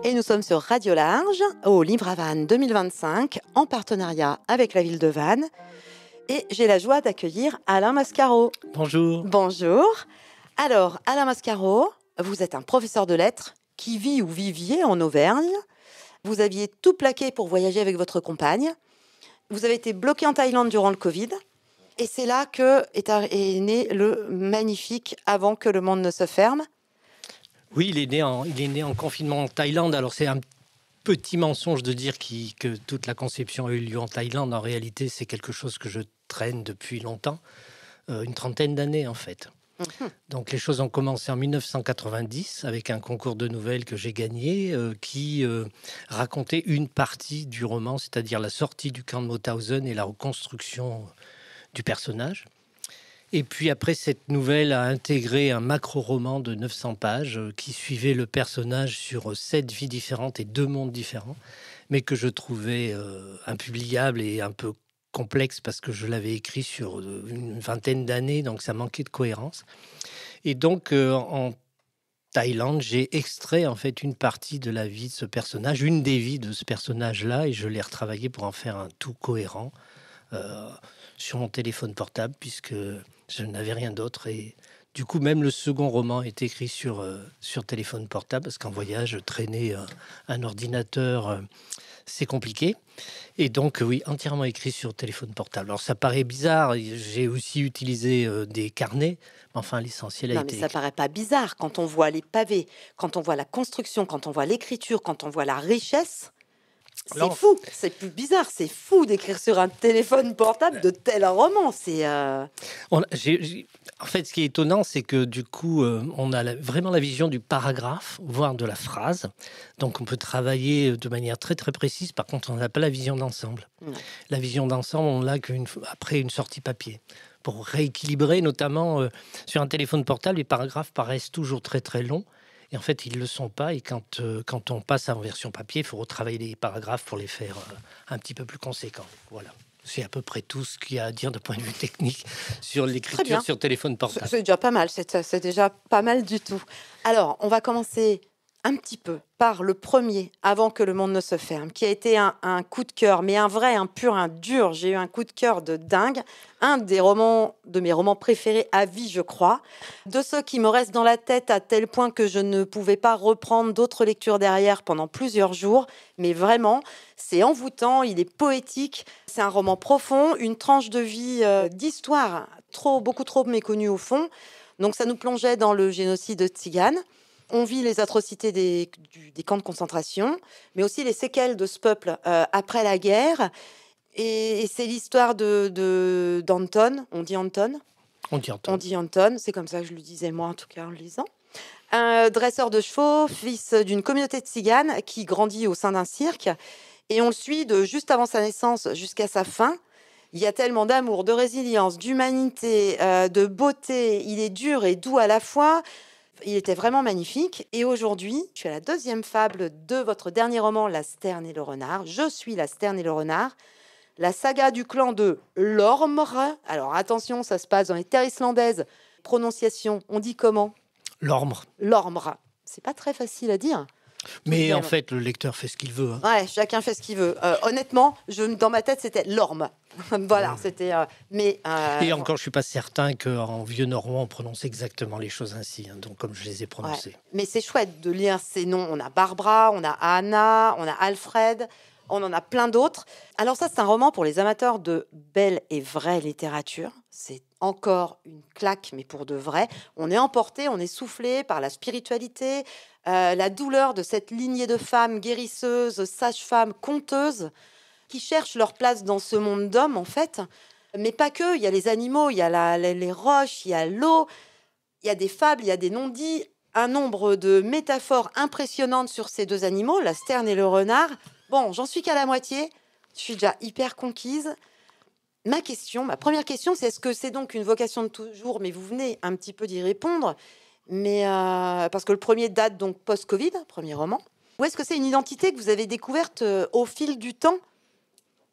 Et nous sommes sur Radio Large, au Livre à Vannes 2025, en partenariat avec la ville de Vannes. Et j'ai la joie d'accueillir Alain Mascaro. Bonjour. Bonjour. Alors, Alain Mascaro, vous êtes un professeur de lettres qui vit ou viviez en Auvergne. Vous aviez tout plaqué pour voyager avec votre compagne. Vous avez été bloqué en Thaïlande durant le Covid. Et c'est là que est né le magnifique Avant que le monde ne se ferme. Oui, il est né en confinement en Thaïlande. Alors, c'est un petit mensonge de dire que toute la conception a eu lieu en Thaïlande. En réalité, c'est quelque chose que je traîne depuis longtemps, une trentaine d'années en fait. Donc les choses ont commencé en 1990 avec un concours de nouvelles que j'ai gagné qui racontait une partie du roman, c'est-à-dire la sortie du camp de Mauthausen et la reconstruction du personnage. Et puis après, cette nouvelle a intégré un macro-roman de 900 pages qui suivait le personnage sur 7 vies différentes et 2 mondes différents, mais que je trouvais impubliable et un peu complexe parce que je l'avais écrit sur une vingtaine d'années, donc ça manquait de cohérence. Et donc, en Thaïlande, j'ai extrait en fait une partie de la vie de ce personnage, une des vies de ce personnage-là, et je l'ai retravaillé pour en faire un tout cohérent sur mon téléphone portable, puisque je n'avais rien d'autre. Et du coup, même le second roman est écrit sur téléphone portable, parce qu'en voyage, traîner un ordinateur, c'est compliqué. Et donc, oui, entièrement écrit sur téléphone portable. Alors, ça paraît bizarre. J'ai aussi utilisé des carnets. Mais enfin, l'essentiel a été... Non, mais ça paraît pas bizarre quand on voit les pavés, quand on voit la construction, quand on voit l'écriture, quand on voit la richesse. C'est Alors, fou, c'est plus bizarre, c'est fou d'écrire sur un téléphone portable de tels romans. En fait, ce qui est étonnant, c'est que du coup, on a vraiment la vision du paragraphe, voire de la phrase. Donc, on peut travailler de manière très, très précise. Par contre, on n'a pas la vision d'ensemble. Ouais. La vision d'ensemble, on l'a après une sortie papier. Pour rééquilibrer, notamment sur un téléphone portable, les paragraphes paraissent toujours très, très longs. Et en fait, ils ne le sont pas. Et quand on passe en version papier, il faut retravailler les paragraphes pour les faire un petit peu plus conséquents. Voilà. C'est à peu près tout ce qu'il y a à dire de point de vue technique sur l'écriture sur téléphone portable. C'est déjà pas mal, c'est déjà pas mal du tout. Alors, on va commencer un petit peu par le premier, Avant que le monde ne se ferme, qui a été un coup de cœur, mais un vrai, un pur, un dur. J'ai eu un coup de cœur de dingue. Un de mes romans préférés à vie, je crois. De ceux qui me restent dans la tête à tel point que je ne pouvais pas reprendre d'autres lectures derrière pendant plusieurs jours. Mais vraiment, c'est envoûtant, il est poétique. C'est un roman profond, une tranche de vie d'histoire beaucoup trop méconnue au fond. Donc ça nous plongeait dans le génocide de Tsigane. On vit les atrocités des camps de concentration, mais aussi les séquelles de ce peuple après la guerre. Et c'est l'histoire d'Anton. On dit Anton ? On dit Anton. On dit Anton, c'est comme ça que je le disais moi en tout cas en le lisant. Un dresseur de chevaux, fils d'une communauté de tziganes qui grandit au sein d'un cirque. Et on le suit de juste avant sa naissance jusqu'à sa fin. Il y a tellement d'amour, de résilience, d'humanité, de beauté. Il est dur et doux à la fois. Il était vraiment magnifique. Et aujourd'hui, je suis à la 2e fable de votre dernier roman, La Sterne et le Renard. Je suis La Sterne et le Renard. La saga du clan de Lormre. Alors attention, ça se passe dans les terres islandaises. Prononciation, on dit comment ? Lormre. Lormre. C'est pas très facile à dire. Mais en fait, le lecteur fait ce qu'il veut. Ouais, chacun fait ce qu'il veut. Honnêtement, dans ma tête, c'était Lorme. Voilà, c'était... Et encore, je suis pas certain qu'en vieux norrois, on prononce exactement les choses ainsi, donc comme je les ai prononcées. Ouais. Mais c'est chouette de lire ces noms. On a Barbara, on a Anna, on a Alfred, on en a plein d'autres. Alors ça, c'est un roman pour les amateurs de belle et vraie littérature. C'est encore une claque, mais pour de vrai. On est emporté, on est soufflé par la spiritualité, la douleur de cette lignée de femmes guérisseuses, sages-femmes, conteuses, qui cherchent leur place dans ce monde d'hommes, en fait. Mais pas que, il y a les animaux, il y a les roches, il y a l'eau, il y a des fables, il y a des non-dits, un nombre de métaphores impressionnantes sur ces deux animaux, la sterne et le renard. Bon, j'en suis qu'à la moitié, je suis déjà hyper conquise. Ma première question, c'est est-ce que c'est donc une vocation de toujours, mais vous venez un petit peu d'y répondre, mais parce que le premier date donc post-Covid, premier roman, ou est-ce que c'est une identité que vous avez découverte au fil du temps,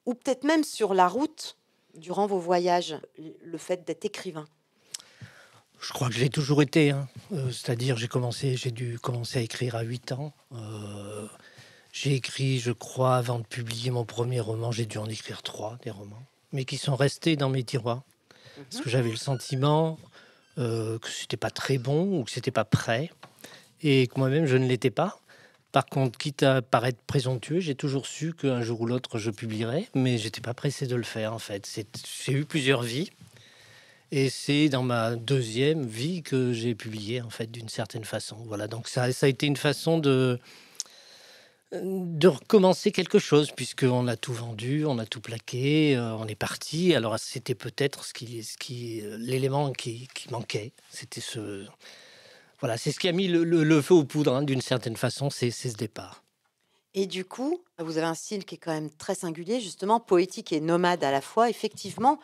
ou peut-être même sur la route durant vos voyages, le fait d'être écrivain? Je crois que je l'ai toujours été, hein. C'est-à-dire j'ai dû commencer à écrire à 8 ans. J'ai écrit, je crois, avant de publier mon premier roman, j'ai dû en écrire 3 des romans, mais qui sont restés dans mes tiroirs. Parce Mmh. que j'avais le sentiment, que c'était pas très bon ou que c'était pas prêt et que moi-même je ne l'étais pas. Par contre, quitte à paraître présomptueux, j'ai toujours su qu'un jour ou l'autre je publierais, mais j'étais pas pressé de le faire en fait. J'ai eu plusieurs vies et c'est dans ma deuxième vie que j'ai publié en fait d'une certaine façon. Voilà, donc ça a été une façon de recommencer quelque chose puisqu'on a tout vendu, on a tout plaqué, on est parti. Alors c'était peut-être l'élément qui manquait. C'était ce voilà, c'est ce qui a mis le feu aux poudres, hein, d'une certaine façon, c'est ce départ. Et du coup, vous avez un style qui est quand même très singulier, justement, poétique et nomade à la fois, effectivement.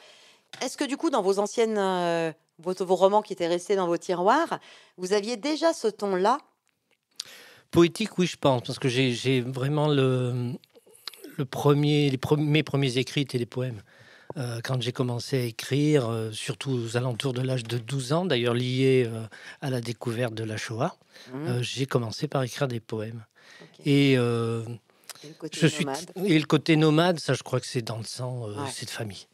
Est-ce que du coup, dans vos anciennes, vos romans qui étaient restés dans vos tiroirs, vous aviez déjà ce ton-là? Poétique, oui, je pense, parce que j'ai vraiment mes premiers écrits étaient des poèmes. Quand j'ai commencé à écrire, surtout aux alentours de l'âge de 12 ans, d'ailleurs lié, à la découverte de la Shoah, Mmh. j'ai commencé par écrire des poèmes OK. et Et le côté je suis nomade? et le côté nomade, ça, je crois que c'est dans le sang, Ouais, c'est de famille.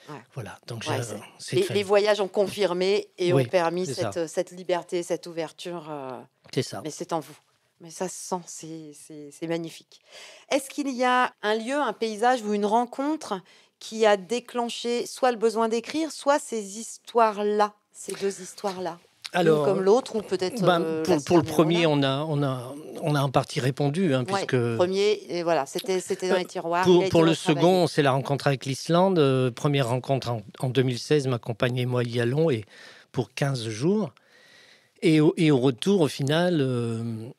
ouais, Voilà, donc ouais, c'est c'est de les famille. voyages ont confirmé et ont Oui, permis c'est ça, cette liberté, cette ouverture, c'est ça. mais c'est en vous. Mais ça se sent, c'est magnifique. Est-ce qu'il y a un lieu, un paysage ou une rencontre qui a déclenché soit le besoin d'écrire, soit ces histoires-là, ces 2 histoires-là? L'une Alors, comme l'autre ou peut-être, ben, la pour le Sierra premier, Leone? on a en partie répondu, hein, Ouais, puisque 1er et voilà, c'était dans Heu, les tiroirs, il a été pour le retravaillé. second, c'est la rencontre avec l'Islande, 1re rencontre en 2016, ma compagne et moi y allons et pour 15 jours et au retour, au final,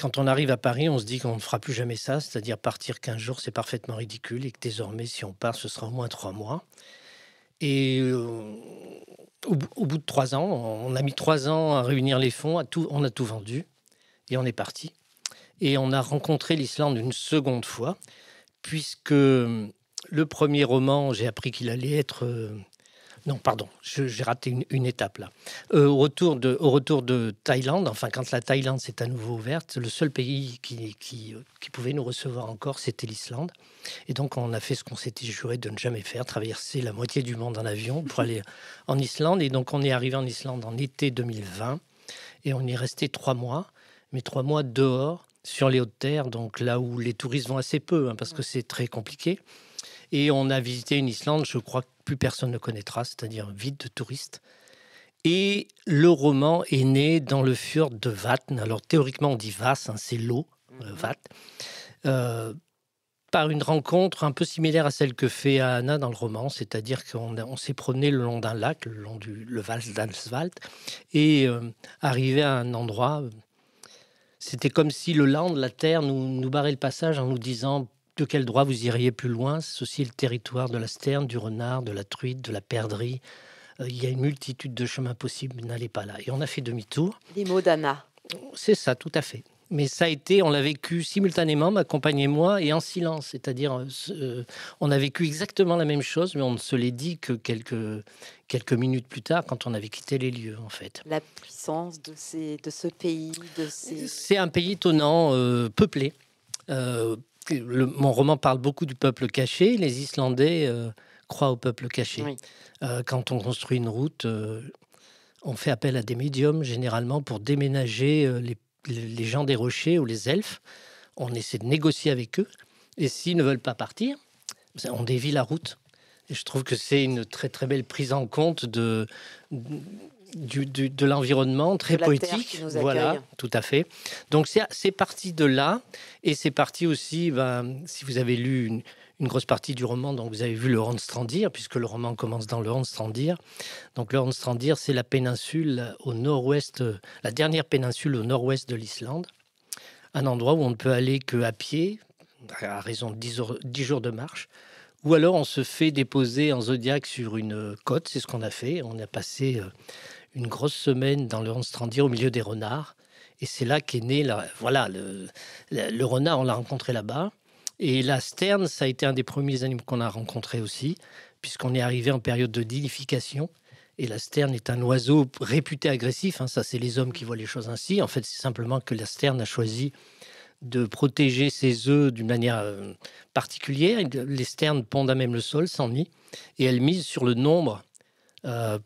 quand on arrive à Paris, on se dit qu'on ne fera plus jamais ça, c'est-à-dire partir 15 jours, c'est parfaitement ridicule et que désormais, si on part, ce sera au moins 3 mois et au bout de 3 ans, on a mis 3 ans à réunir les fonds, on a tout vendu et on est parti et on a rencontré l'Islande une seconde fois puisque, le premier roman, j'ai appris qu'il allait être, non pardon, j'ai raté une étape là. Au retour de Thaïlande, enfin quand la Thaïlande s'est à nouveau ouverte, le seul pays qui pouvait nous recevoir encore, c'était l'Islande et donc on a fait ce qu'on s'était juré de ne jamais faire, traverser la moitié du monde en avion pour aller en Islande et donc on est arrivé en Islande en été 2020 et on y est resté 3 mois, mais 3 mois dehors, sur les hautes terres, donc là où les touristes vont assez peu, hein, parce que c'est très compliqué. Et on a visité une Islande, je crois que plus personne ne connaîtra, c'est-à-dire vide de touristes. Et le roman est né dans le fjord de Vatn. Alors théoriquement, on dit Vass, hein, c'est l'eau, Mmh. Vatn. Euh, Par une rencontre un peu similaire à celle que fait Anna dans le roman, c'est-à-dire on s'est promené le long d'un lac, le long le Val d'Alswald, et arrivé à un endroit. C'était comme si le land, la terre, nous barrait le passage en nous disant de quel droit vous iriez plus loin. Ceci est le territoire de la sterne, du renard, de la truite, de la perdrix. Il y a une multitude de chemins possibles, n'allez pas là. Et on a fait demi-tour. Les mots d'Anna. C'est ça, tout à fait. Mais ça a été, on l'a vécu simultanément, ma compagne et moi, et en silence. C'est-à-dire, on a vécu exactement la même chose, mais on ne se l'est dit que quelques minutes plus tard, quand on avait quitté les lieux, en fait. La puissance de ce pays, de ces C'est un pays étonnant, peuplé. Mon roman parle beaucoup du peuple caché. Les Islandais croient au peuple caché. oui. Quand on construit une route, on fait appel à des médiums généralement pour déménager les gens des rochers ou les elfes. On essaie de négocier avec eux. Et s'ils ne veulent pas partir, on dévie la route. Et je trouve que c'est une très très belle prise en compte de l'environnement, De très la terre qui poétique. nous Voilà, accueille. tout à fait. Donc c'est parti de là. Et c'est parti aussi, ben, si vous avez lu une grosse partie du roman, donc vous avez vu le Hornstrandir, puisque le roman commence dans le Hornstrandir. Donc le Hornstrandir, c'est la péninsule au nord-ouest, la dernière péninsule au nord-ouest de l'Islande. Un endroit où on ne peut aller qu'à pied, à raison de 10 jours de marche. Ou alors on se fait déposer en zodiaque sur une côte, c'est ce qu'on a fait. On a passé une grosse semaine dans le Hornstrandir au milieu des renards. Et c'est là qu'est né, voilà, le renard, on l'a rencontré là-bas. Et la sterne, ça a été un des premiers animaux qu'on a rencontré aussi, puisqu'on est arrivé en période de nidification. Et la sterne est un oiseau réputé agressif. Ça, c'est les hommes qui voient les choses ainsi. En fait, c'est simplement que la sterne a choisi de protéger ses œufs d'une manière particulière. Les sternes pondent à même le sol, sans nid, et elles misent sur le nombre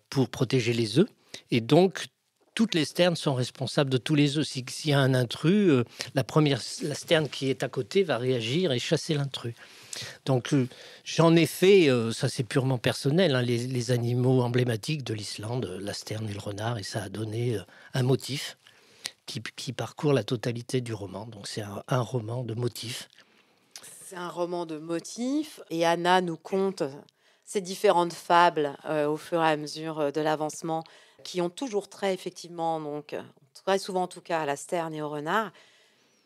pour protéger les œufs. Et donc, toutes les sternes sont responsables de tous les œufs. S'il y a un intrus, la sterne qui est à côté va réagir et chasser l'intrus. Donc, j'en ai fait, ça c'est purement personnel, les animaux emblématiques de l'Islande, la sterne et le renard, et ça a donné un motif qui parcourt la totalité du roman. Donc, c'est un roman de motifs. C'est un roman de motifs, et Anna nous conte ces différentes fables au fur et à mesure de l'avancement, qui ont toujours trait, effectivement, donc très souvent en tout cas, à la sterne et au renard.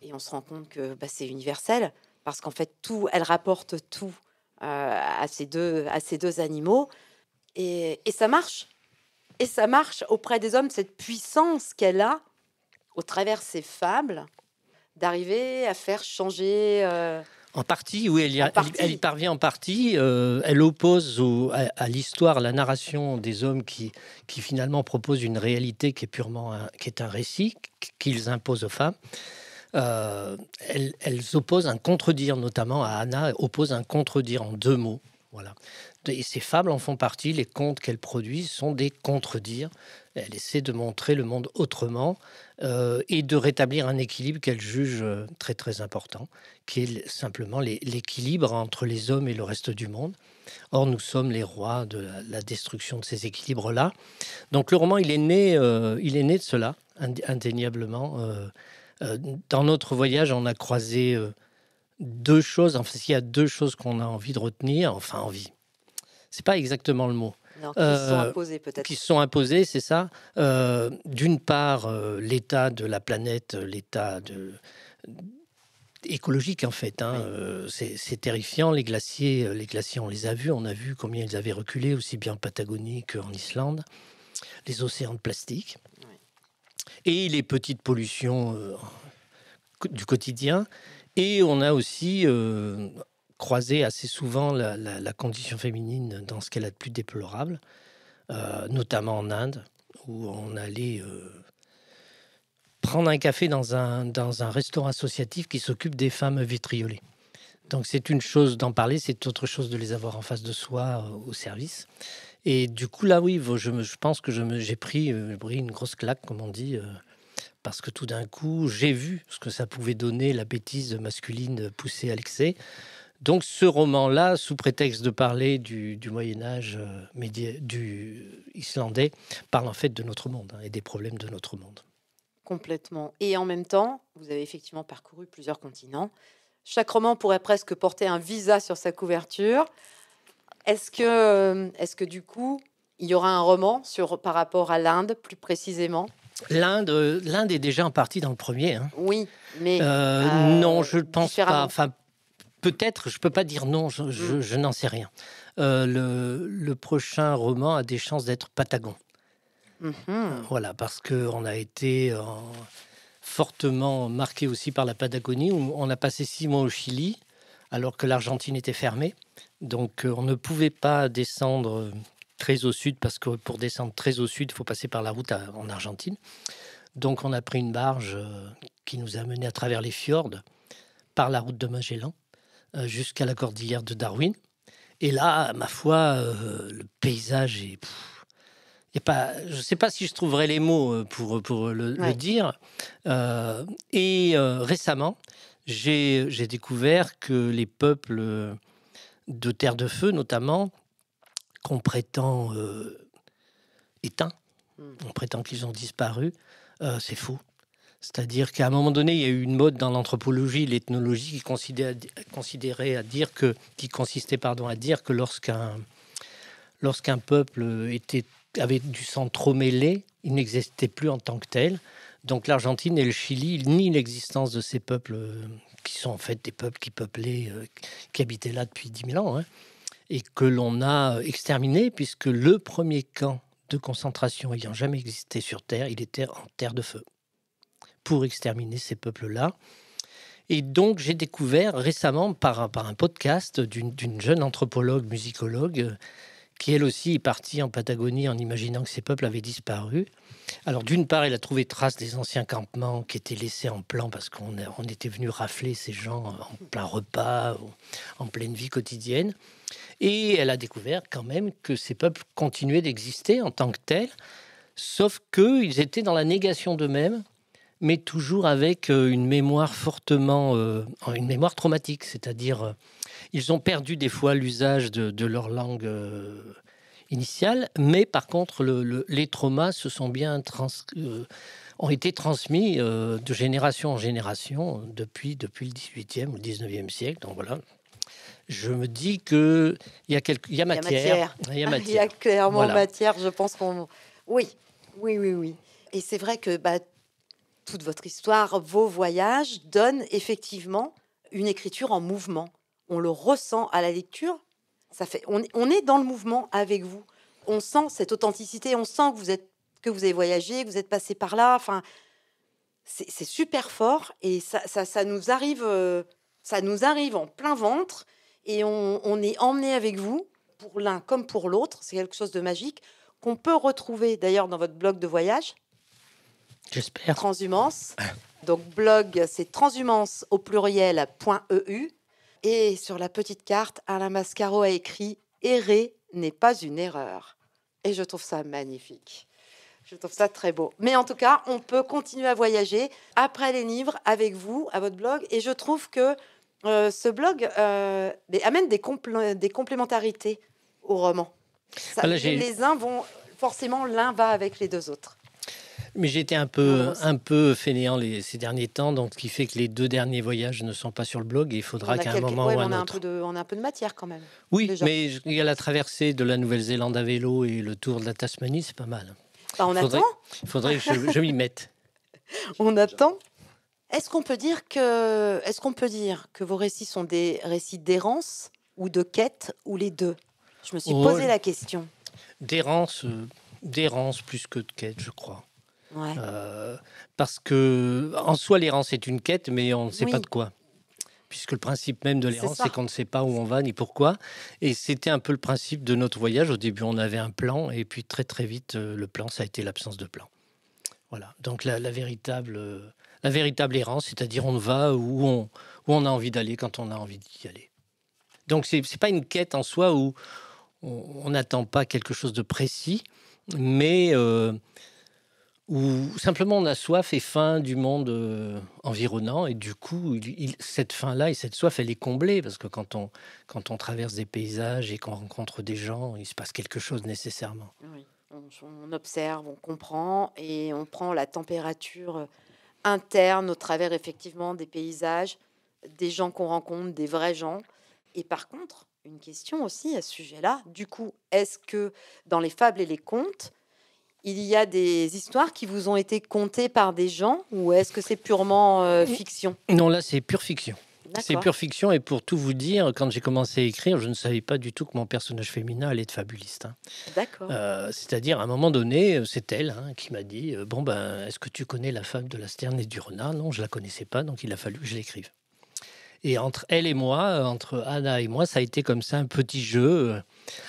Et on se rend compte que c'est universel, parce qu'en fait, elle rapporte tout à ces deux animaux. Et ça marche. Et ça marche auprès des hommes, cette puissance qu'elle a, au travers de ses fables, d'arriver à faire changer... En partie, oui, elle y parvient en partie. Elle oppose à l'histoire, la narration des hommes qui finalement proposent une réalité qui est un récit qu'ils imposent aux femmes. Elles opposent un contre-dire, notamment à Anna, oppose un contre-dire en 2 mots. Voilà. Et ces fables en font partie. Les contes qu'elle produit sont des contre-dires. Elle essaie de montrer le monde autrement et de rétablir un équilibre qu'elle juge très très important, qui est simplement l'équilibre entre les hommes et le reste du monde. Or, nous sommes les rois de la destruction de ces équilibres-là. Donc, le roman, il est né de cela, indéniablement. Dans notre voyage, on a croisé 2 choses. Enfin, s'il y a 2 choses qu'on a envie de retenir, c'est pas exactement le mot. Non, qui se sont imposées, peut-être. Qui se sont imposées, c'est ça. D'une part, l'état de la planète, l'état écologique, en fait. Oui. C'est terrifiant. Les glaciers, on les a vus. On a vu combien ils avaient reculé, aussi bien en Patagonie qu'en Islande. Les océans de plastique. Oui. Et les petites pollutions du quotidien. Et on a aussi croisé assez souvent la condition féminine dans ce qu'elle a de plus déplorable, notamment en Inde, où on allait prendre un café dans un restaurant associatif qui s'occupe des femmes vitriolées. Donc c'est une chose d'en parler, c'est autre chose de les avoir en face de soi au service. Et du coup, là, oui, je pense que j'ai pris une grosse claque, comme on dit, parce que tout d'un coup, j'ai vu ce que ça pouvait donner, la bêtise masculine poussée à l'excès. Donc ce roman-là, sous prétexte de parler du Moyen-Âge du islandais, parle en fait de notre monde et des problèmes de notre monde. Complètement. Et en même temps, vous avez effectivement parcouru plusieurs continents. Chaque roman pourrait presque porter un visa sur sa couverture. Est-ce que du coup, il y aura un roman par rapport à l'Inde, plus précisément ? L'Inde est déjà en partie dans le premier. Oui, mais... non, je ne pense pas. Enfin, peut-être, je ne peux pas dire non, je n'en sais rien. Le prochain roman a des chances d'être Patagon. Voilà, parce qu'on a été fortement marqué aussi par la Patagonie, où on a passé 6 mois au Chili, alors que l'Argentine était fermée. Donc, on ne pouvait pas descendre très au sud, parce que pour descendre très au sud, il faut passer par la route en Argentine. Donc, on a pris une barge qui nous a menés à travers les fjords, par la route de Magellan, jusqu'à la cordillère de Darwin. Et là, ma foi, le paysage est... je ne sais pas si je trouverai les mots pour le dire. Récemment, j'ai découvert que les peuples de Terre de Feu, notamment, qu'on prétend éteints, on prétend qu'ils ont disparu, c'est faux. C'est-à-dire qu'à un moment donné, il y a eu une mode dans l'anthropologie, l'ethnologie, qui consistait à dire que lorsqu'un peuple avait du sang trop mêlé, il n'existait plus en tant que tel. Donc l'Argentine et le Chili nient l'existence de ces peuples qui sont en fait des peuples qui habitaient là depuis 10 000 ans, et que l'on a exterminé, puisque le premier camp de concentration ayant jamais existé sur Terre, il était en Terre de Feu, pour exterminer ces peuples-là. Et donc, j'ai découvert récemment par un podcast d'une jeune anthropologue, musicologue, qui elle aussi est partie en Patagonie en imaginant que ces peuples avaient disparu. Alors, d'une part, elle a trouvé trace des anciens campements qui étaient laissés en plan parce on était venu rafler ces gens en plein repas, en pleine vie quotidienne. Et elle a découvert quand même que ces peuples continuaient d'exister en tant que tels, sauf qu'ils étaient dans la négation d'eux-mêmes, mais toujours avec une mémoire une mémoire traumatique, c'est-à-dire ils ont perdu des fois l'usage de leur langue initiale, mais par contre les traumas se sont bien ont été transmis de génération en génération depuis le 18e ou le 19e siècle. Donc voilà, je me dis qu'il y a matière. Il y a matière. Il y a clairement Voilà. matière, je pense qu'on... Oui, oui, oui, oui. Et c'est vrai que toute votre histoire, vos voyages donnent effectivement une écriture en mouvement. On le ressent à la lecture. On est dans le mouvement avec vous. On sent cette authenticité. On sent que vous avez voyagé, que vous êtes passé par là. Enfin, c'est super fort et ça nous arrive en plein ventre et on est emmené avec vous pour l'un comme pour l'autre. C'est quelque chose de magique qu'on peut retrouver d'ailleurs dans votre blog de voyage. J'espère. Transhumance. Donc, blog, c'est transhumance au pluriel.eu. Et sur la petite carte, Alain Mascaro a écrit « Errer n'est pas une erreur ». Et je trouve ça magnifique. Je trouve ça très beau. Mais en tout cas, on peut continuer à voyager après les livres avec vous, à votre blog. Et je trouve que ce blog amène des complémentarités au roman. Les uns vont... Forcément, l'un va avec les deux autres. Mais j'ai été un peu fainéant ces derniers temps, donc ce qui fait que les 2 derniers voyages ne sont pas sur le blog et il faudra qu'à un moment ou un autre... On a un peu de matière quand même. Oui, déjà. Mais il y a la traversée de la Nouvelle-Zélande à vélo et le tour de la Tasmanie, c'est pas mal. Attend. Il faudrait que je m'y mette. On attend. Est-ce qu'on peut dire que vos récits sont des récits d'errance ou de quête ou les deux? Je me suis posé la question. D'errance plus que de quête, je crois. Ouais. Parce que en soi, l'errance est une quête, mais on ne sait pas de quoi. Puisque le principe même de l'errance, c'est qu'on ne sait pas où on va ni pourquoi. Et c'était un peu le principe de notre voyage. Au début, on avait un plan, et puis très très vite, le plan, ça a été l'absence de plan. Voilà. Donc la véritable errance, c'est-à-dire on va où on a envie d'aller quand on a envie d'y aller. Donc c'est pas une quête en soi où on n'attend pas quelque chose de précis, mais où simplement on a soif et faim du monde environnant, et du coup cette faim-là et cette soif, elle est comblée, parce que quand on traverse des paysages et qu'on rencontre des gens, il se passe quelque chose nécessairement. Oui, on observe, on comprend et on prend la température interne au travers effectivement des paysages, des gens qu'on rencontre, des vrais gens. Et par contre, une question aussi à ce sujet-là, du coup, est-ce que dans les fables et les contes, il y a des histoires qui vous ont été contées par des gens, ou est-ce que c'est purement fiction? Non, là, c'est pure fiction. D'accord. C'est pure fiction, et pour tout vous dire, quand j'ai commencé à écrire, je ne savais pas du tout que mon personnage féminin allait être fabuliste. D'accord. C'est-à-dire, à un moment donné, c'est elle qui m'a dit est-ce que tu connais la fable de la Sterne et du renard? Non, je la connaissais pas, donc il a fallu que je l'écrive. Et entre elle et moi, entre Anna et moi, ça a été comme ça un petit jeu.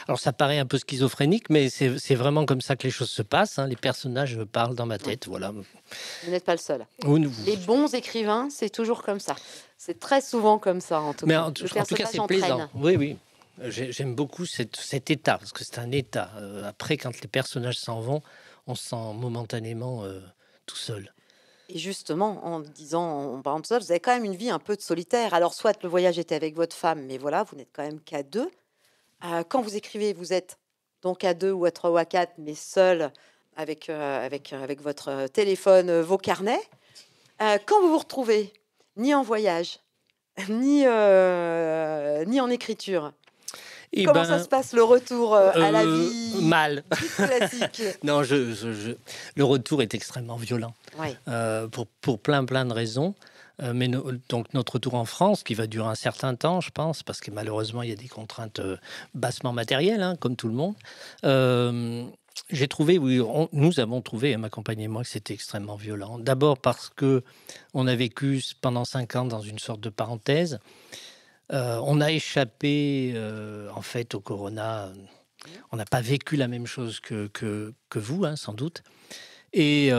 Alors ça paraît un peu schizophrénique, mais c'est vraiment comme ça que les choses se passent. Les personnages parlent dans ma tête, voilà. Vous n'êtes pas le seul. Vous... Les bons écrivains, c'est toujours comme ça. C'est très souvent comme ça, en tout cas. Mais en tout cas, c'est plaisant. Oui. J'aime beaucoup cet état, parce que c'est un état. Après, quand les personnages s'en vont, on se sent momentanément tout seul. Et justement, en parlant de ça, vous avez quand même une vie un peu de solitaire. Alors, soit le voyage était avec votre femme, mais voilà, vous n'êtes quand même qu'à 2. Quand vous écrivez, vous êtes donc à 2 ou à 3 ou à 4, mais seul avec votre téléphone, vos carnets. Quand vous vous retrouvez, ni en voyage, ni en écriture, comment ça se passe, le retour à la vie mal classique? Non, le retour est extrêmement violent, pour plein de raisons. Mais donc notre retour en France, qui va durer un certain temps, je pense, parce que malheureusement, il y a des contraintes bassement matérielles, comme tout le monde. J'ai trouvé, oui, nous avons trouvé, ma compagne et moi, que c'était extrêmement violent. D'abord parce que on a vécu pendant 5 ans dans une sorte de parenthèse. On a échappé, en fait, au corona. On n'a pas vécu la même chose que vous, hein, sans doute. Et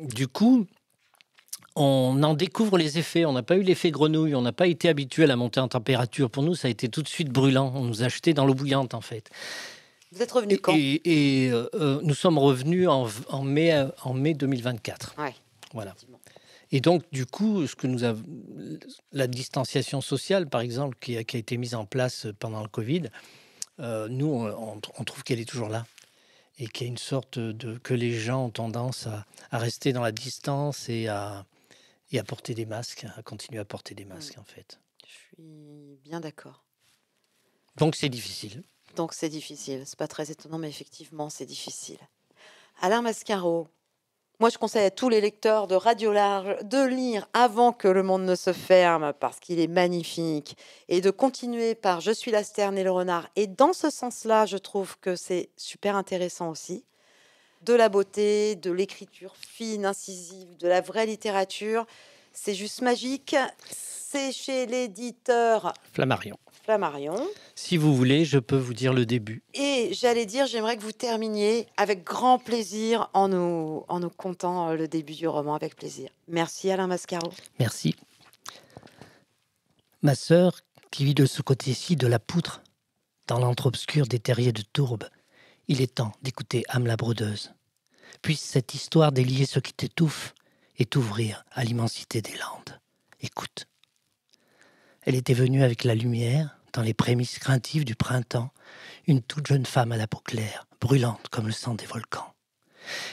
du coup, on en découvre les effets. On n'a pas eu l'effet grenouille. On n'a pas été habitué à la montée en température. Pour nous, ça a été tout de suite brûlant. On nous a jetés dans l'eau bouillante, en fait. Vous êtes revenu quand? Nous sommes revenus en mai 2024. Ouais, Voilà. effectivement. Et donc, du coup, la distanciation sociale, par exemple, qui a été mise en place pendant le Covid, nous, on trouve qu'elle est toujours là. Et qu'il y a une sorte que les gens ont tendance à rester dans la distance et à porter des masques, à continuer à porter des masques, en fait. Je suis bien d'accord. Donc, c'est difficile. Donc c'est difficile. C'est pas très étonnant, mais effectivement, c'est difficile. Alain Mascaro, moi je conseille à tous les lecteurs de Radio Large de lire Avant que le monde ne se ferme, parce qu'il est magnifique, et de continuer par Je suis la Sterne et le renard. Et dans ce sens-là, je trouve que c'est super intéressant aussi. De la beauté, de l'écriture fine, incisive, de la vraie littérature. C'est juste magique. C'est chez l'éditeur Flammarion. Flammarion. Si vous voulez, je peux vous dire le début. Et j'allais dire, j'aimerais que vous terminiez avec grand plaisir en nous contant le début du roman avec plaisir. Merci Alain Mascaro. Merci. Ma sœur, qui vit de ce côté-ci de la poutre, dans l'antre obscur des terriers de tourbe, il est temps d'écouter Âme la brodeuse. Puisse cette histoire délier ce qui t'étouffe et t'ouvrir à l'immensité des landes. Écoute. Elle était venue avec la lumière, dans les prémices craintives du printemps, une toute jeune femme à la peau claire, brûlante comme le sang des volcans.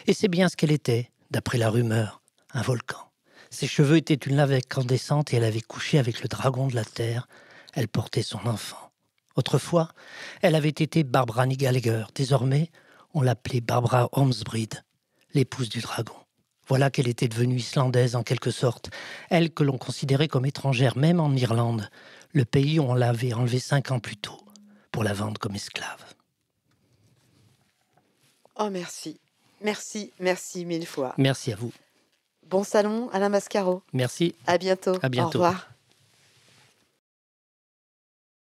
Et c'est bien ce qu'elle était, d'après la rumeur, un volcan. Ses cheveux étaient une lave incandescente et elle avait couché avec le dragon de la terre. Elle portait son enfant. Autrefois, elle avait été Barbara Gallagher. Désormais, on l'appelait Barbara Ormsbride, l'épouse du dragon. Voilà qu'elle était devenue islandaise en quelque sorte, elle que l'on considérait comme étrangère même en Irlande, le pays où on l'avait enlevée 5 ans plus tôt, pour la vendre comme esclave. Oh merci, merci mille fois. Merci à vous. Bon salon Alain Mascaro. Merci. À bientôt. À bientôt. Au revoir.